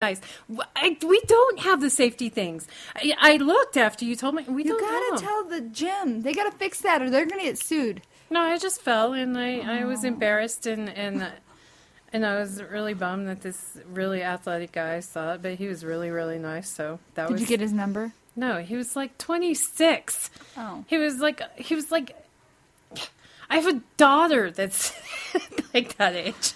nice. We don't have the safety things. I looked after you told me. We don't have. You gotta tell the gym. They gotta fix that or they're gonna get sued. No, I just fell and I was embarrassed and I was really bummed that this really athletic guy saw it, but he was really, really nice. So Did you get his number? No, he was like 26. Oh. He was like, I have a daughter that's like that age.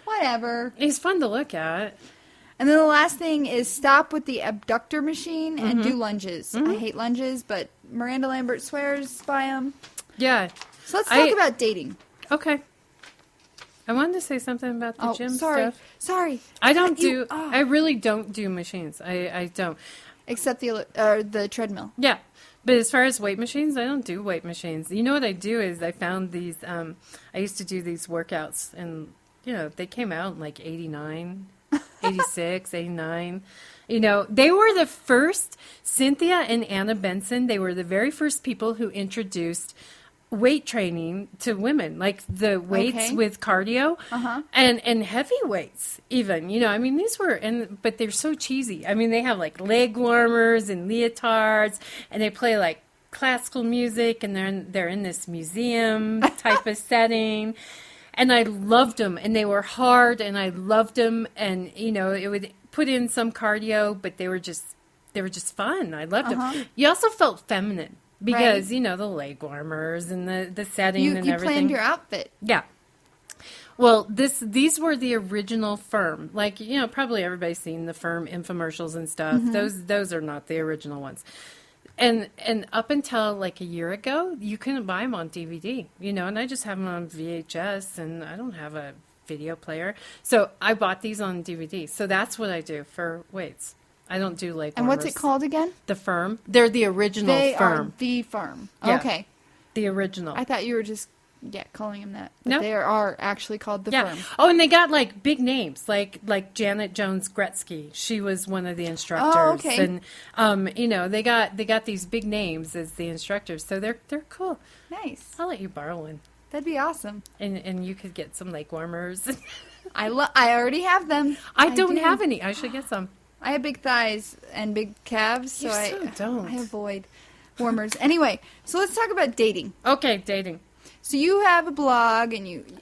Whatever. He's fun to look at. And then the last thing is stop with the abductor machine and do lunges. I hate lunges, but Miranda Lambert swears by them. Yeah. So let's talk about dating. Okay. I wanted to say something about the gym stuff. Sorry. I really don't do machines. I don't. Except the treadmill. Yeah. But as far as weight machines, I don't do weight machines. You know what I do is I found these, I used to do these workouts and, they came out in like 89, 86, 89. They were the first, Cynthia and Anna Benson, they were the very first people who introduced weight training to women, like the weights with cardio and heavy weights even, these were, but they're so cheesy. They have like leg warmers and leotards and they play like classical music and they're in this museum type of setting. And I loved them and they were hard and I loved them and, it would put in some cardio, but they were just fun. I loved them. You also felt feminine. Because, the leg warmers and the setting and everything. You planned your outfit. Yeah. Well, these were the original Firm. Like, probably everybody's seen the Firm infomercials and stuff. Those are not the original ones. And up until like a year ago, you couldn't buy them on DVD, and I just have them on VHS and I don't have a video player. So I bought these on DVD. So that's what I do for weights. I don't do leg warmers. And what's it called again? The Firm. They're the original Firm. They are the Firm. Yeah. Okay. The original. I thought you were just calling them that. But no. They are actually called the Firm. Oh, and they got like big names, like Janet Jones Gretzky. She was one of the instructors. Oh, okay. And they got these big names as the instructors, so they're cool. Nice. I'll let you borrow one. That'd be awesome. And you could get some leg warmers. I already have them. I don't have any. I should get some. I have big thighs and big calves, so I avoid warmers. Anyway, so let's talk about dating. Okay, dating. So you have a blog, and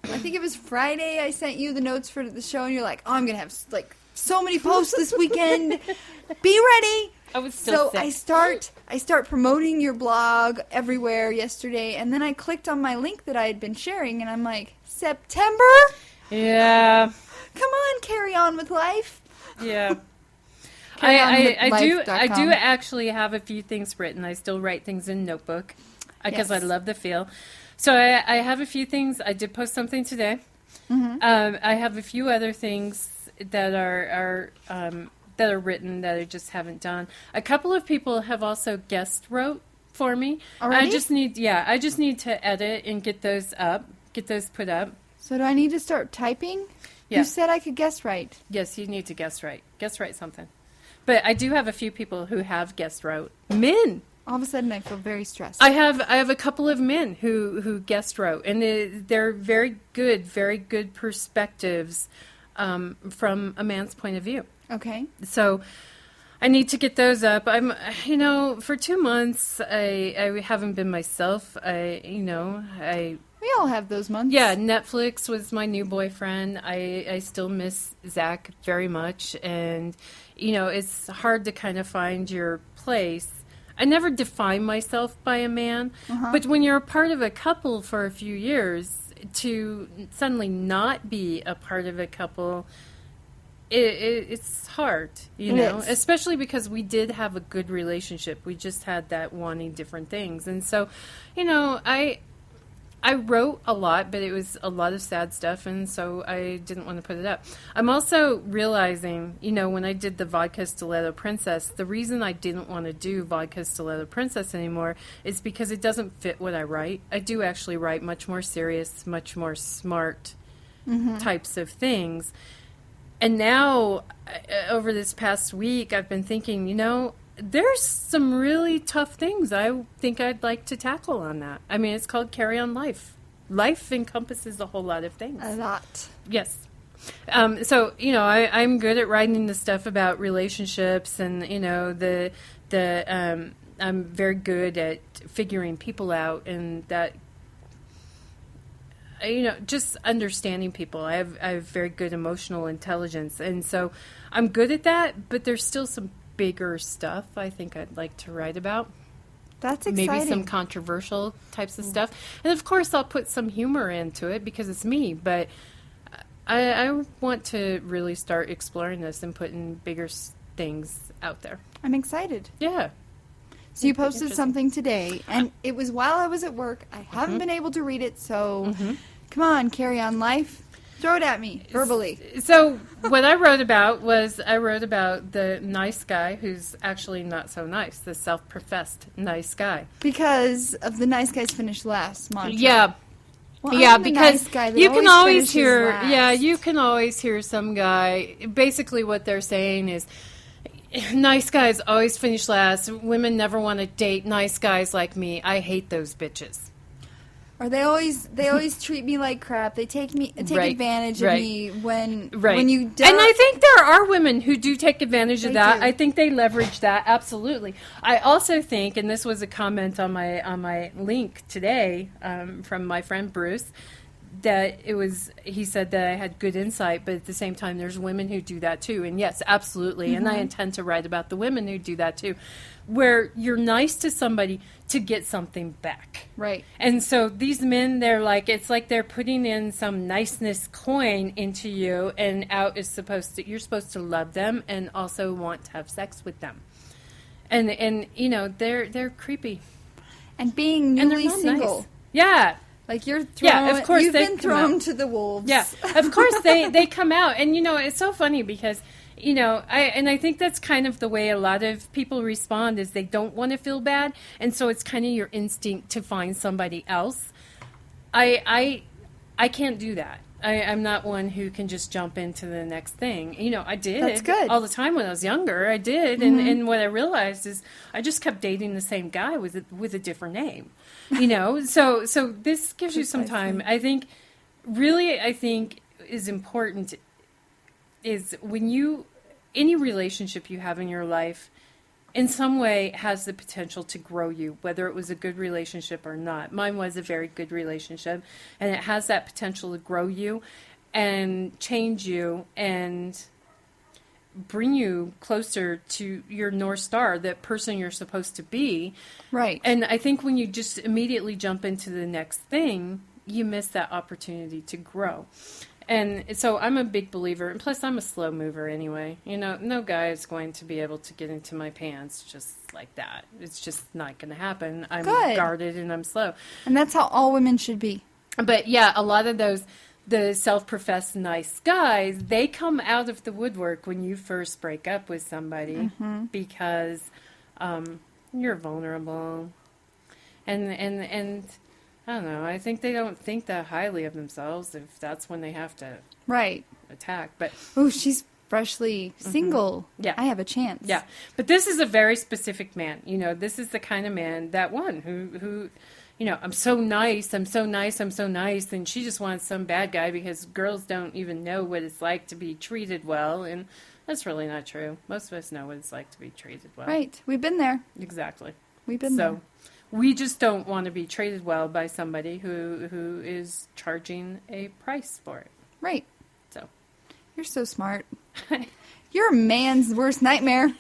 I think it was Friday I sent you the notes for the show, and you're like, oh, I'm going to have like so many posts this weekend. Be ready. I was still sick. I start promoting your blog everywhere yesterday, and then I clicked on my link that I had been sharing, and I'm like, September? Yeah. Come on, carry on with life. Yeah. I do actually have a few things written. I still write things in notebook because I love the feel. So I have a few things. I did post something today. I have a few other things that are written that I just haven't done. A couple of people have also guest wrote for me. Already? I just need to edit and get those put up. So do I need to start typing? Yeah. You said I could guest write. Yes, you need to guest write. Guest write something. But I do have a few people who have guest wrote. Men. All of a sudden I feel very stressed. I have a couple of men who guest wrote, and they're very good perspectives from a man's point of view. Okay. So I need to get those up. I'm, for 2 months I haven't been myself. We all have those months. Yeah, Netflix was my new boyfriend. I still miss Zach very much. And, it's hard to kind of find your place. I never define myself by a man. But when you're a part of a couple for a few years, to suddenly not be a part of a couple, it's hard, especially because we did have a good relationship. We just had that wanting different things. And so, I wrote a lot, but it was a lot of sad stuff, and so I didn't want to put it up. I'm also realizing, when I did the Vodka Stiletto Princess, the reason I didn't want to do Vodka Stiletto Princess anymore is because it doesn't fit what I write. I do actually write much more serious, much more smart types of things. And now, over this past week, I've been thinking, there's some really tough things I think I'd like to tackle on that. It's called Carry On Life. Life encompasses a whole lot of things. A lot. Yes. So, I'm good at writing the stuff about relationships and, I'm very good at figuring people out and that, just understanding people. I have very good emotional intelligence. And so I'm good at that, but there's still some bigger stuff I think I'd like to write about. That's exciting. Maybe some controversial types of stuff. And of course I'll put some humor into it because it's me, but I want to really start exploring this and putting bigger things out there. I'm excited. Yeah. So you posted something today, and it was while I was at work. I haven't been able to read it, so come on, Carrie on Life. Throw it at me, verbally. So what I wrote about the nice guy who's actually not so nice, the self-professed nice guy. Because of the nice guys finish last mantra. Yeah. Well, yeah, I'm the because nice guy that you can always finishes hear, last. you can always hear some guy, basically what they're saying is, nice guys always finish last. Women never want to date nice guys like me. I hate those bitches. Or they always treat me like crap. They take advantage of me when you don't. And I think there are women who do take advantage of that. do. I think they leverage that absolutely. I also think, and this was a comment on my link today from my friend Bruce, that he said that I had good insight, but at the same time, there's women who do that too. And yes, absolutely. And I intend to write about the women who do that too, where you're nice to somebody to get something back. Right. And so these men, it's like they're putting in some niceness coin into you, and out is you're supposed to love them and also want to have sex with them. And they're creepy. And being newly single. Nice. Yeah. Like you're thrown, yeah, of course you've they been come thrown out. to the wolves. Yeah, of course they come out, and it's so funny because I think that's kind of the way a lot of people respond is they don't want to feel bad, and so it's kind of your instinct to find somebody else. I can't do that. I'm not one who can just jump into the next thing. I did. That's good. All the time when I was younger. I did, and what I realized is I just kept dating the same guy with a different name. So this gives you some time. I think is important is when any relationship you have in your life in some way has the potential to grow you, whether it was a good relationship or not. Mine was a very good relationship, and it has that potential to grow you and change you and bring you closer to your North Star, that person you're supposed to be. Right. And I think when you just immediately jump into the next thing, you miss that opportunity to grow. And so I'm a big believer, and plus I'm a slow mover anyway. No guy is going to be able to get into my pants just like that. It's just not going to happen. I'm guarded and I'm slow. And that's how all women should be. But yeah, a lot of the self-professed nice guys, they come out of the woodwork when you first break up with somebody because you're vulnerable. And I don't know. I think they don't think that highly of themselves if that's when they have to attack. But she's freshly single. Yeah, I have a chance. Yeah, but this is a very specific man. This is the kind of man who I'm so nice, I'm so nice, I'm so nice, and she just wants some bad guy because girls don't even know what it's like to be treated well, and that's really not true. Most of us know what it's like to be treated well. Right. We've been there. Exactly. We've been there. We just don't want to be treated well by somebody who is charging a price for it. Right. So, you're so smart. You're a man's worst nightmare.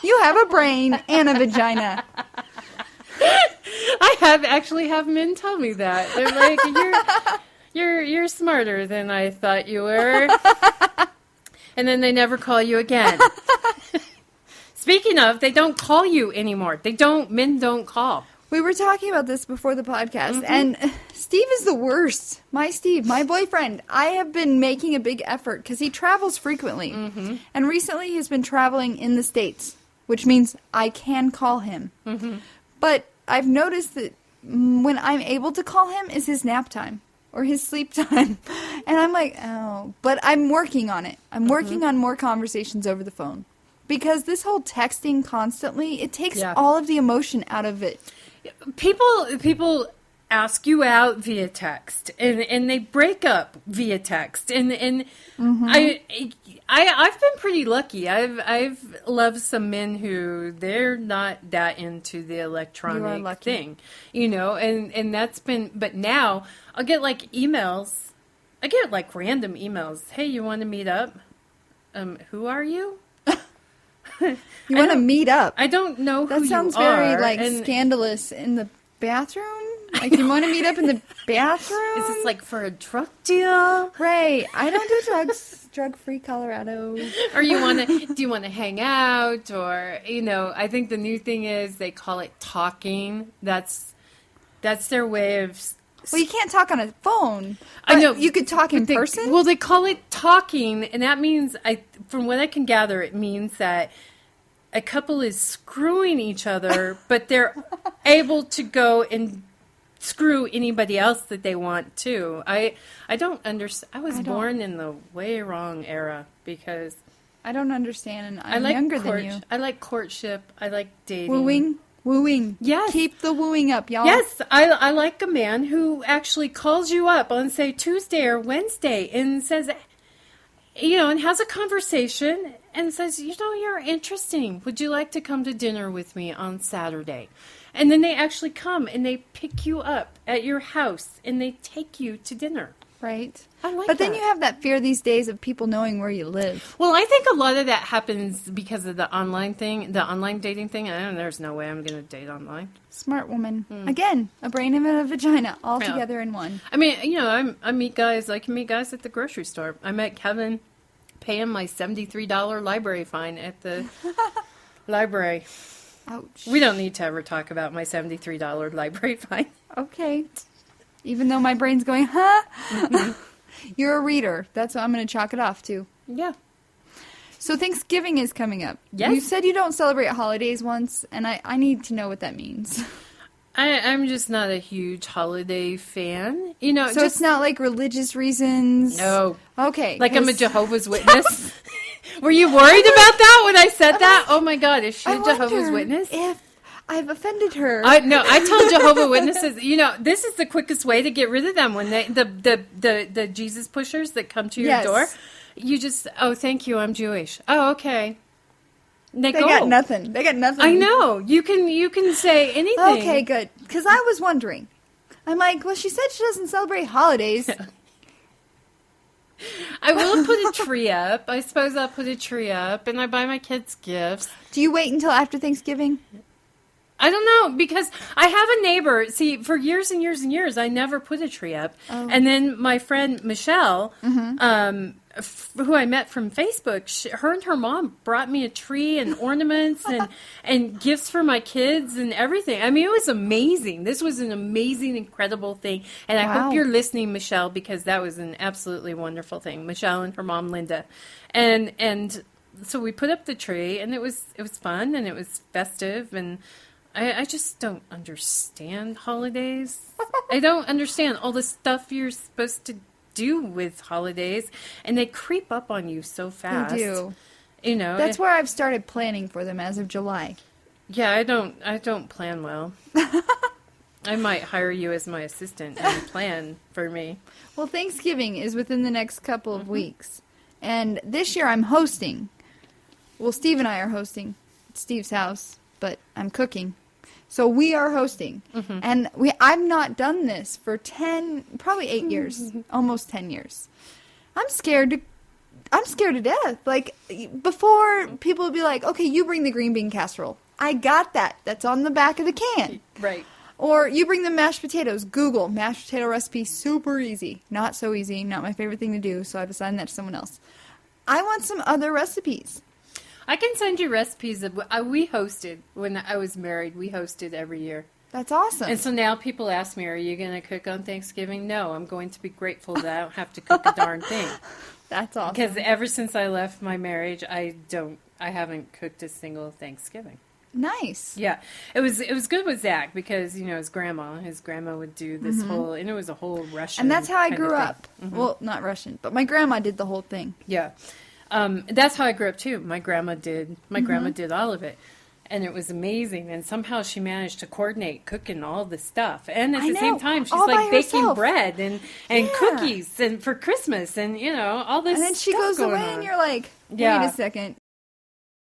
You have a brain and a vagina. I have men tell me that. They're like, you're smarter than I thought you were. And then they never call you again. Speaking of, they don't call you anymore. Men don't call. We were talking about this before the podcast, and Steve is the worst. My boyfriend. I have been making a big effort because he travels frequently. And recently he's been traveling in the States, which means I can call him. But I've noticed that when I'm able to call him is his nap time or his sleep time. And I'm like, oh. But I'm working on it. I'm working on more conversations over the phone. Because this whole texting constantly, it takes all of the emotion out of it. People ask you out via text, and they break up via text, and I've been pretty lucky. I've loved some men who they're not that into the electronic thing, and that's been. But now I'll get like emails. I get like random emails. Hey, you want to meet up? Who are you? You want to meet up? I don't know who you are. That sounds very like scandalous. In the bathroom? Like, you want to meet up in the bathroom? Is this like for a drug deal? Right. I don't do drugs. Drug-free Colorado. Or do you want to hang out? Or, I think the new thing is they call it talking. That's their way of... Well, you can't talk on a phone. I know. You could talk in person? Well, they call it talking, and that means, from what I can gather, it means that a couple is screwing each other, but they're able to go and screw anybody else that they want to. I don't understand. I was born in the way wrong era because... I don't understand, and I'm younger than you. I like courtship. I like dating. Wooing. Yes. Keep the wooing up, y'all. Yes, I like a man who actually calls you up on, say, Tuesday or Wednesday and says, and has a conversation and says, you're interesting. Would you like to come to dinner with me on Saturday? And then they actually come and they pick you up at your house and they take you to dinner. Right. I like But that. then you have that fear these days of people knowing where you live. Well, I think a lot of that happens because of the online thing, the online dating thing. There's no way I'm going to date online. Smart woman. Again, a brain and a vagina all together in one. I mean, I meet guys. I can meet guys at the grocery store. I met Kevin paying my $73 library fine at the library. Ouch. We don't need to ever talk about my $73 library fine. Okay. Even though my brain's going, huh? You're a reader. That's what I'm going to chalk it off to. Yeah. So Thanksgiving is coming up. Yes. You said you don't celebrate holidays once, and I need to know what that means. I'm just not a huge holiday fan. So it's not like religious reasons? No. Okay. Like I'm a Jehovah's Witness? Were you worried about that when I said that? Oh my God, is she a Jehovah's Witness? If I've offended her. No, I tell Jehovah's Witnesses, this is the quickest way to get rid of them when the Jesus pushers that come to your door. You just, thank you, I'm Jewish. Oh, okay. They go. got nothing. They got nothing. I know. You can say anything. Okay, good. Because I was wondering. I'm like, well, she said she doesn't celebrate holidays. I will put a tree up. I suppose I'll put a tree up, and I buy my kids gifts. Do you wait until after Thanksgiving? I don't know, because I have a neighbor. See, for years and years and years, I never put a tree up. Oh. And then my friend Michelle, who I met from Facebook, her and her mom brought me a tree and ornaments and gifts for my kids and everything. I mean, it was amazing. This was an amazing, incredible thing. And I hope you're listening, Michelle, because that was an absolutely wonderful thing. Michelle and her mom, Linda. And so we put up the tree, and it was fun, and it was festive, and I just don't understand holidays. I don't understand all the stuff you're supposed to do with holidays, and they creep up on you so fast. They do. That's where I've started planning for them as of July. Yeah, I don't plan well. I might hire you as my assistant and plan for me. Well, Thanksgiving is within the next couple of weeks, and this year I'm hosting. Well, Steve and I are hosting at Steve's house, but I'm cooking. So we are hosting, and I've not done this for probably 8 years, almost 10 years. I'm scared to death. Like, before, people would be like, okay, you bring the green bean casserole. I got that. That's on the back of the can. Right. Or you bring the mashed potatoes. Google mashed potato recipe, super easy. Not so easy, not my favorite thing to do, so I've assigned that to someone else. I want some other recipes. I can send you recipes. We hosted, when I was married, we hosted every year. That's awesome. And so now people ask me, are you going to cook on Thanksgiving? No, I'm going to be grateful that I don't have to cook a darn thing. That's awesome. Because ever since I left my marriage, I haven't cooked a single Thanksgiving. Nice. Yeah. It was good with Zach because, his grandma would do this whole, and it was a whole Russian. And that's how I grew up. Well, not Russian, but my grandma did the whole thing. Yeah. That's how I grew up too. My grandma did all of it. And it was amazing. And somehow she managed to coordinate cooking all the stuff. And at I the know, same time, she's all by like baking herself. bread and Yeah. cookies and for Christmas and, you know, all this And then she stuff goes going away on. and you're like, wait Yeah. a second.